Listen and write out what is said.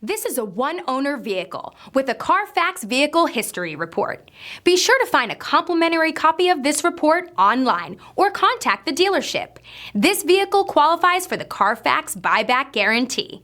This is a one-owner vehicle with a CARFAX Vehicle History Report. Be sure to find a complimentary copy of this report online or contact the dealership. This vehicle qualifies for the CARFAX Buyback Guarantee.